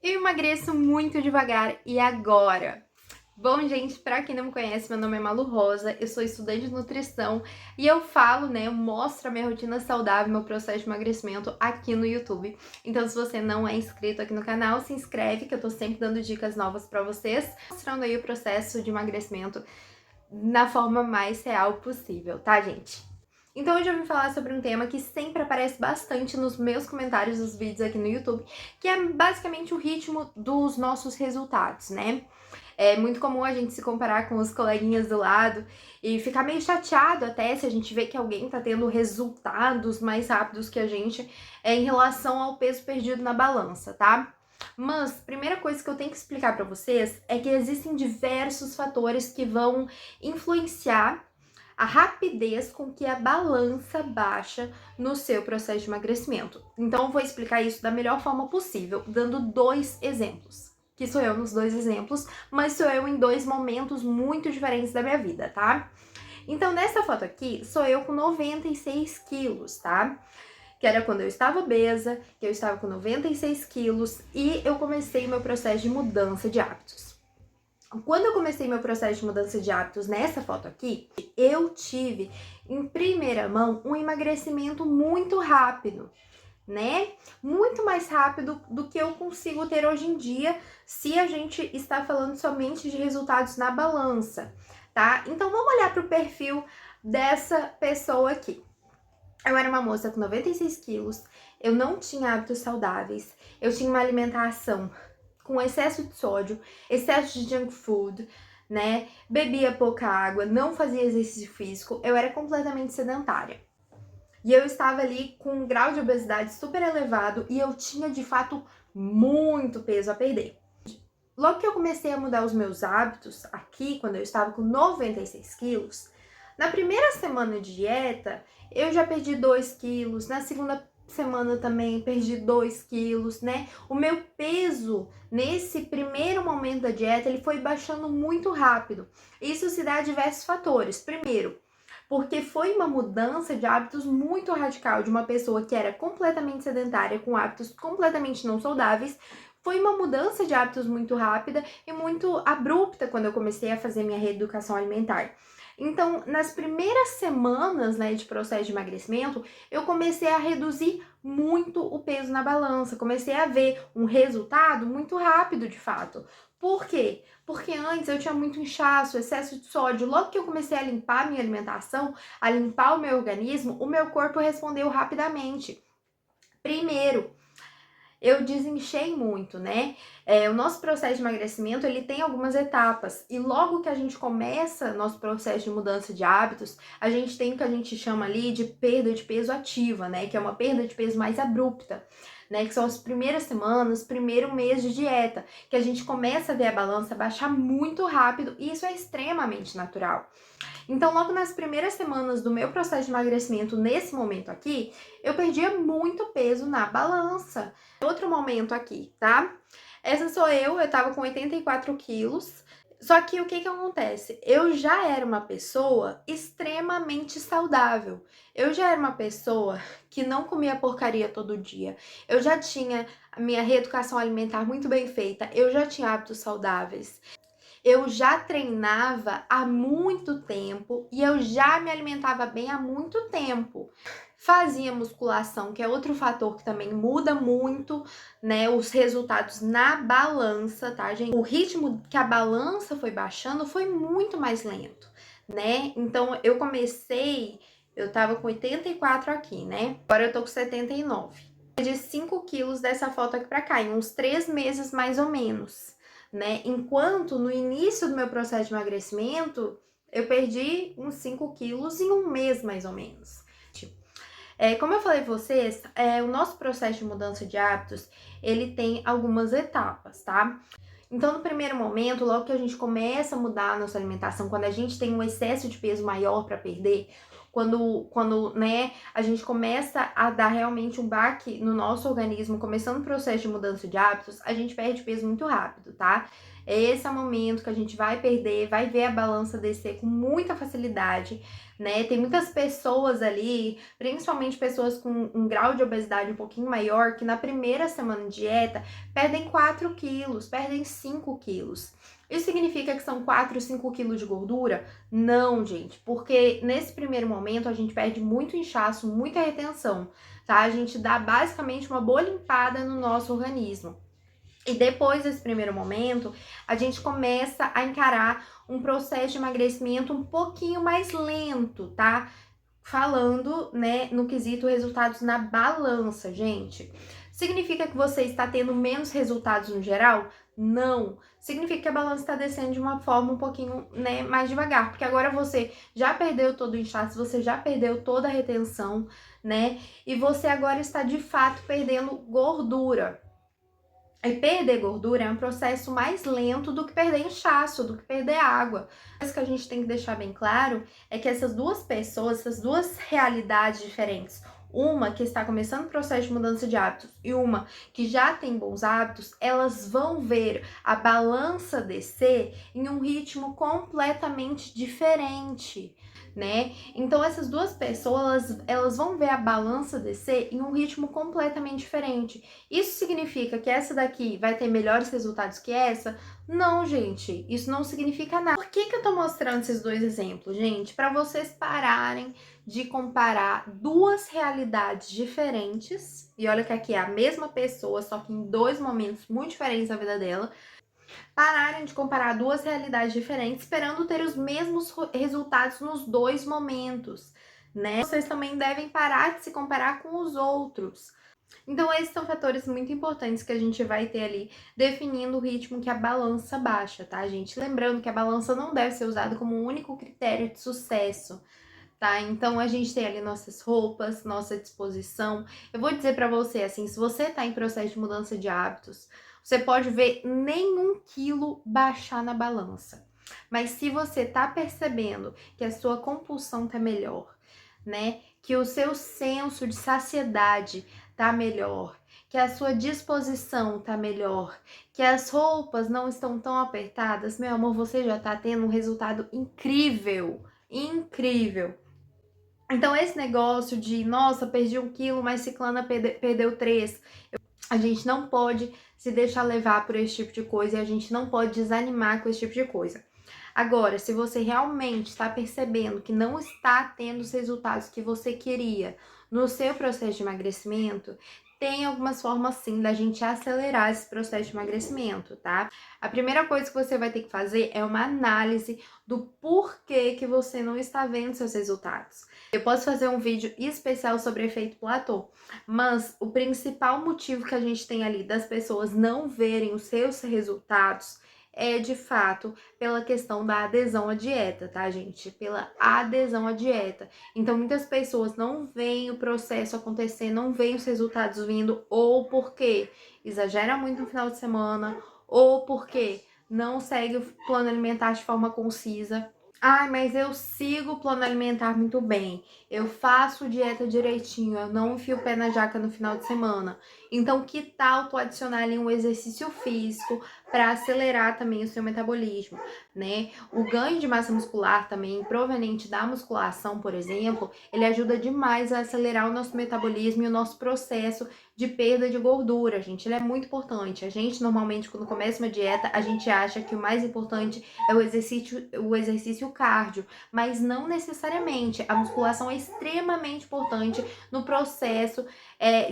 Eu emagreço muito devagar e agora? Bom, gente, pra quem não me conhece, meu nome é Malu Rosa, eu sou estudante de nutrição e eu falo, né, eu mostro a minha rotina saudável, meu processo de emagrecimento aqui no YouTube. Então, se você não é inscrito aqui no canal, se inscreve que eu tô sempre dando dicas novas pra vocês, mostrando aí o processo de emagrecimento na forma mais real possível, tá, gente? Então hoje eu vim falar sobre um tema que sempre aparece bastante nos meus comentários dos vídeos aqui no YouTube, que é basicamente o ritmo dos nossos resultados, né? É muito comum a gente se comparar com os coleguinhas do lado e ficar meio chateado até se a gente vê que alguém tá tendo resultados mais rápidos que a gente em relação ao peso perdido na balança, tá? Mas, primeira coisa que eu tenho que explicar pra vocês é que existem diversos fatores que vão influenciar a rapidez com que a balança baixa no seu processo de emagrecimento. Então, eu vou explicar isso da melhor forma possível, dando dois exemplos. Que sou eu nos dois exemplos, mas sou eu em dois momentos muito diferentes da minha vida, tá? Então, nessa foto aqui, sou eu com 96 quilos, tá? Que era quando eu estava obesa, que eu estava com 96 quilos e eu comecei meu processo de mudança de hábitos. Quando eu comecei meu processo de mudança de hábitos nessa foto aqui, eu tive em primeira mão um emagrecimento muito rápido, né? Muito mais rápido do que eu consigo ter hoje em dia se a gente está falando somente de resultados na balança, tá? Então vamos olhar para o perfil dessa pessoa aqui. Eu era uma moça com 96 quilos, eu não tinha hábitos saudáveis, eu tinha uma alimentação com excesso de sódio, excesso de junk food, né? Bebia pouca água, não fazia exercício físico, eu era completamente sedentária. E eu estava ali com um grau de obesidade super elevado e eu tinha de fato muito peso a perder. Logo que eu comecei a mudar os meus hábitos aqui, quando eu estava com 96 quilos, na primeira semana de dieta, eu já perdi 2 quilos, na segunda semana também perdi 2 quilos, né? O meu peso nesse primeiro momento da dieta, ele foi baixando muito rápido. Isso se dá a diversos fatores. Primeiro, porque foi uma mudança de hábitos muito radical de uma pessoa que era completamente sedentária, com hábitos completamente não saudáveis. Foi uma mudança de hábitos muito rápida e muito abrupta quando eu comecei a fazer minha reeducação alimentar. Então, nas primeiras semanas, né, de processo de emagrecimento, eu comecei a reduzir muito o peso na balança, comecei a ver um resultado muito rápido, de fato. Por quê? Porque antes eu tinha muito inchaço, excesso de sódio. Logo que eu comecei a limpar a minha alimentação, a limpar o meu organismo, o meu corpo respondeu rapidamente. Primeiro, eu desinchei muito, né? O nosso processo de emagrecimento, ele tem algumas etapas. E logo que a gente começa nosso processo de mudança de hábitos, a gente tem o que a gente chama ali de perda de peso ativa, né? Que é uma perda de peso mais abrupta, né? Que são as primeiras semanas, primeiro mês de dieta, que a gente começa a ver a balança baixar muito rápido e isso é extremamente natural. Então, logo nas primeiras semanas do meu processo de emagrecimento, nesse momento aqui, eu perdia muito peso na balança. Outro momento aqui, tá? Essa sou eu tava com 84 quilos. Só que o que que acontece? Eu já era uma pessoa extremamente saudável. Eu já era uma pessoa que não comia porcaria todo dia. Eu já tinha a minha reeducação alimentar muito bem feita. Eu já tinha hábitos saudáveis. Eu já treinava há muito tempo e eu já me alimentava bem há muito tempo. Fazia musculação, que é outro fator que também muda muito, né, os resultados na balança, tá, gente? O ritmo que a balança foi baixando foi muito mais lento, né? Então eu comecei, eu tava com 84 aqui, né? Agora eu tô com 79. De 5 quilos dessa foto aqui pra cá, em uns 3 meses mais ou menos, né? Enquanto no início do meu processo de emagrecimento, eu perdi uns 5 quilos em um mês mais ou menos. Como eu falei pra vocês, o nosso processo de mudança de hábitos, ele tem algumas etapas, tá? Então, no primeiro momento, logo que a gente começa a mudar a nossa alimentação, quando a gente tem um excesso de peso maior para perder, quando né, a gente começa a dar realmente um baque no nosso organismo, começando o processo de mudança de hábitos, a gente perde peso muito rápido, tá? Esse é o momento que a gente vai perder, vai ver a balança descer com muita facilidade, né? Tem muitas pessoas ali, principalmente pessoas com um grau de obesidade um pouquinho maior, que na primeira semana de dieta perdem 4 quilos, perdem 5 quilos. Isso significa que são 4, 5 quilos de gordura? Não, gente, porque nesse primeiro momento a gente perde muito inchaço, muita retenção, tá? A gente dá basicamente uma boa limpada no nosso organismo. E depois desse primeiro momento, a gente começa a encarar um processo de emagrecimento um pouquinho mais lento, tá? Falando, né, no quesito resultados na balança, gente. Significa que você está tendo menos resultados no geral? Não. Significa que a balança está descendo de uma forma um pouquinho, né, mais devagar, porque agora você já perdeu todo o inchaço, você já perdeu toda a retenção, né? E você agora está de fato perdendo gordura. E perder gordura é um processo mais lento do que perder inchaço, do que perder água. Mas o que a gente tem que deixar bem claro é que essas duas pessoas, essas duas realidades diferentes, uma que está começando o processo de mudança de hábitos e uma que já tem bons hábitos, elas vão ver a balança descer em um ritmo completamente diferente, né? Então essas duas pessoas, elas vão ver a balança descer em um ritmo completamente diferente. Isso significa que essa daqui vai ter melhores resultados que essa? Não, gente, isso não significa nada. Por que eu tô mostrando esses dois exemplos, gente? Para vocês pararem de comparar duas realidades diferentes. E olha que aqui é a mesma pessoa, só que em dois momentos muito diferentes da vida dela. Pararem de comparar duas realidades diferentes, esperando ter os mesmos resultados nos dois momentos, né? Vocês também devem parar de se comparar com os outros. Então, esses são fatores muito importantes que a gente vai ter ali definindo o ritmo que a balança baixa, tá, gente? Lembrando que a balança não deve ser usada como um único critério de sucesso, tá? Então, a gente tem ali nossas roupas, nossa disposição. Eu vou dizer pra você, assim, se você tá em processo de mudança de hábitos, você pode ver nenhum quilo baixar na balança. Mas se você tá percebendo que a sua compulsão tá melhor, né? Que o seu senso de saciedade tá melhor, que a sua disposição tá melhor, que as roupas não estão tão apertadas, meu amor, você já tá tendo um resultado incrível, incrível. Então esse negócio de, nossa, perdi 1 quilo, mas ciclana perdeu 3, a gente não pode se deixar levar por esse tipo de coisa e a gente não pode desanimar com esse tipo de coisa. Agora, se você realmente está percebendo que não está tendo os resultados que você queria no seu processo de emagrecimento, tem algumas formas sim da gente acelerar esse processo de emagrecimento, tá? A primeira coisa que você vai ter que fazer é uma análise do porquê que você não está vendo seus resultados. Eu posso fazer um vídeo especial sobre efeito platô, mas o principal motivo que a gente tem ali das pessoas não verem os seus resultados é de fato pela questão da adesão à dieta, tá, gente? Pela adesão à dieta. Então, muitas pessoas não veem o processo acontecer, não veem os resultados vindo, ou porque exagera muito no final de semana, ou porque não segue o plano alimentar de forma concisa. Ai, mas eu sigo o plano alimentar muito bem. Eu faço dieta direitinho, eu não enfio o pé na jaca no final de semana. Então, que tal tu adicionar ali um exercício físico para acelerar também o seu metabolismo, né? O ganho de massa muscular também, proveniente da musculação, por exemplo, ele ajuda demais a acelerar o nosso metabolismo e o nosso processo de perda de gordura, gente. Ele é muito importante. A gente, normalmente, quando começa uma dieta, a gente acha que o mais importante é o exercício cardio, mas não necessariamente. A musculação é extremamente importante no processo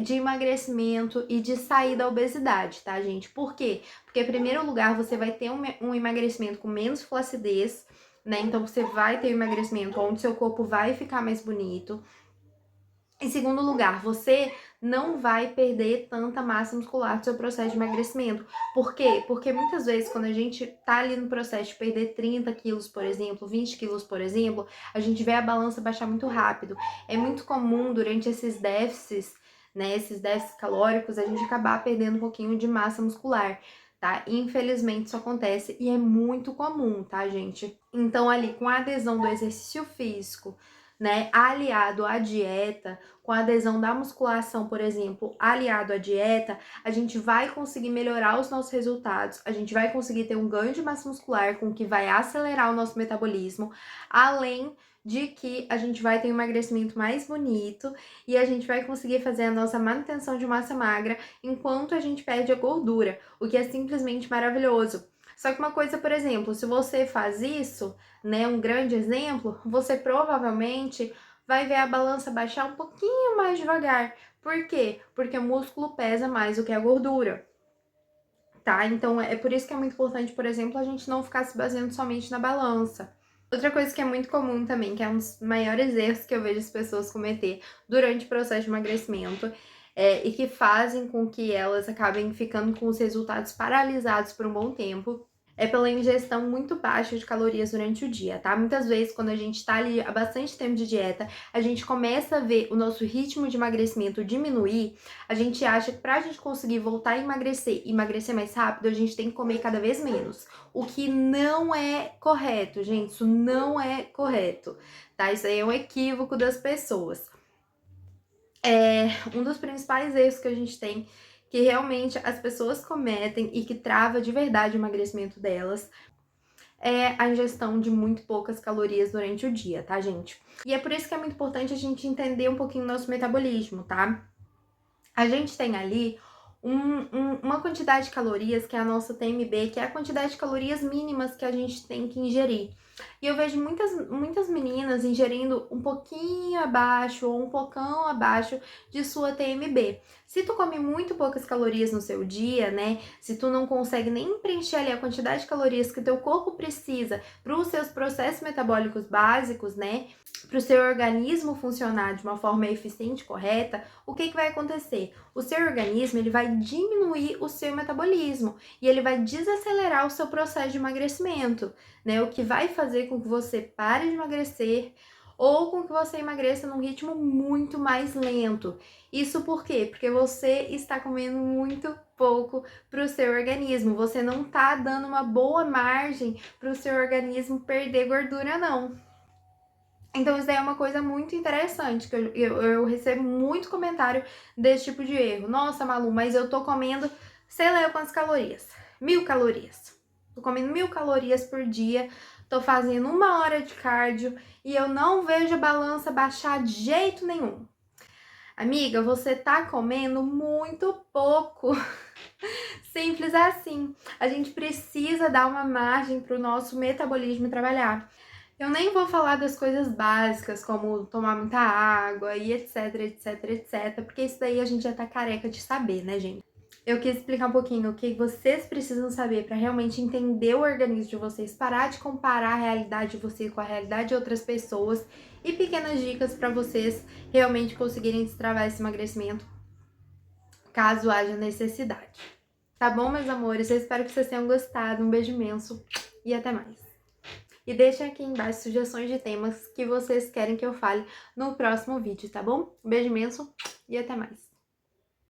de emagrecimento e de sair da obesidade, tá, gente? Por quê? Porque, em primeiro lugar, você vai ter um emagrecimento com menos flacidez, né? Então, você vai ter um emagrecimento onde seu corpo vai ficar mais bonito. Em segundo lugar, você não vai perder tanta massa muscular do seu processo de emagrecimento. Por quê? Porque muitas vezes, quando a gente tá ali no processo de perder 30 quilos, por exemplo, 20 quilos, por exemplo, a gente vê a balança baixar muito rápido. É muito comum, durante esses déficits, né, esses déficits calóricos, a gente acabar perdendo um pouquinho de massa muscular, tá? Infelizmente, isso acontece e é muito comum, tá, gente? Então, ali, com a adesão do exercício físico, né, aliado à dieta, com a adesão da musculação, por exemplo, aliado à dieta, a gente vai conseguir melhorar os nossos resultados, a gente vai conseguir ter um ganho de massa muscular com que vai acelerar o nosso metabolismo, além de que a gente vai ter um emagrecimento mais bonito e a gente vai conseguir fazer a nossa manutenção de massa magra enquanto a gente perde a gordura, o que é simplesmente maravilhoso. Só que uma coisa, por exemplo, se você faz isso, né, um grande exemplo, você provavelmente vai ver a balança baixar um pouquinho mais devagar. Por quê? Porque o músculo pesa mais do que a gordura, tá? Então é por isso que é muito importante, por exemplo, a gente não ficar se baseando somente na balança. Outra coisa que é muito comum também, que é um dos maiores erros que eu vejo as pessoas cometer durante o processo de emagrecimento, e que fazem com que elas acabem ficando com os resultados paralisados por um bom tempo, é pela ingestão muito baixa de calorias durante o dia, tá? Muitas vezes, quando a gente tá ali há bastante tempo de dieta, a gente começa a ver o nosso ritmo de emagrecimento diminuir, a gente acha que pra gente conseguir voltar a emagrecer e emagrecer mais rápido, a gente tem que comer cada vez menos. O que não é correto, gente, isso não é correto, tá? Isso aí é um equívoco das pessoas. Um dos principais erros que a gente tem, que realmente as pessoas cometem e que trava de verdade o emagrecimento delas, é a ingestão de muito poucas calorias durante o dia, tá, gente? E é por isso que é muito importante a gente entender um pouquinho o nosso metabolismo, tá? A gente tem ali uma quantidade de calorias, que é a nossa TMB, que é a quantidade de calorias mínimas que a gente tem que ingerir. E eu vejo muitas meninas ingerindo um pouquinho abaixo ou um pocão abaixo de sua TMB. Se tu come muito poucas calorias no seu dia, né? Se tu não consegue nem preencher ali a quantidade de calorias que o teu corpo precisa para os seus processos metabólicos básicos, né? Para o seu organismo funcionar de uma forma eficiente e correta, o que vai acontecer? O seu organismo ele vai diminuir o seu metabolismo e ele vai desacelerar o seu processo de emagrecimento, né? O que vai fazer com que você pare de emagrecer ou com que você emagreça num ritmo muito mais lento. Isso por quê? Porque você está comendo muito pouco para o seu organismo. Você não está dando uma boa margem para o seu organismo perder gordura, não. Então, isso daí é uma coisa muito interessante, que eu recebo muito comentário desse tipo de erro. Nossa, Malu, mas eu tô comendo, sei lá quantas calorias. 1000 calorias. Tô comendo 1000 calorias por dia, tô fazendo 1 hora de cardio e eu não vejo a balança baixar de jeito nenhum. Amiga, você tá comendo muito pouco. Simples assim. A gente precisa dar uma margem para o nosso metabolismo trabalhar. Eu nem vou falar das coisas básicas, como tomar muita água e etc, etc, etc, porque isso daí a gente já tá careca de saber, né, gente? Eu quis explicar um pouquinho o que vocês precisam saber para realmente entender o organismo de vocês, parar de comparar a realidade de vocês com a realidade de outras pessoas e pequenas dicas para vocês realmente conseguirem destravar esse emagrecimento, caso haja necessidade. Tá bom, meus amores? Eu espero que vocês tenham gostado. Um beijo imenso e até mais. E deixem aqui embaixo sugestões de temas que vocês querem que eu fale no próximo vídeo, tá bom? Um beijo imenso e até mais.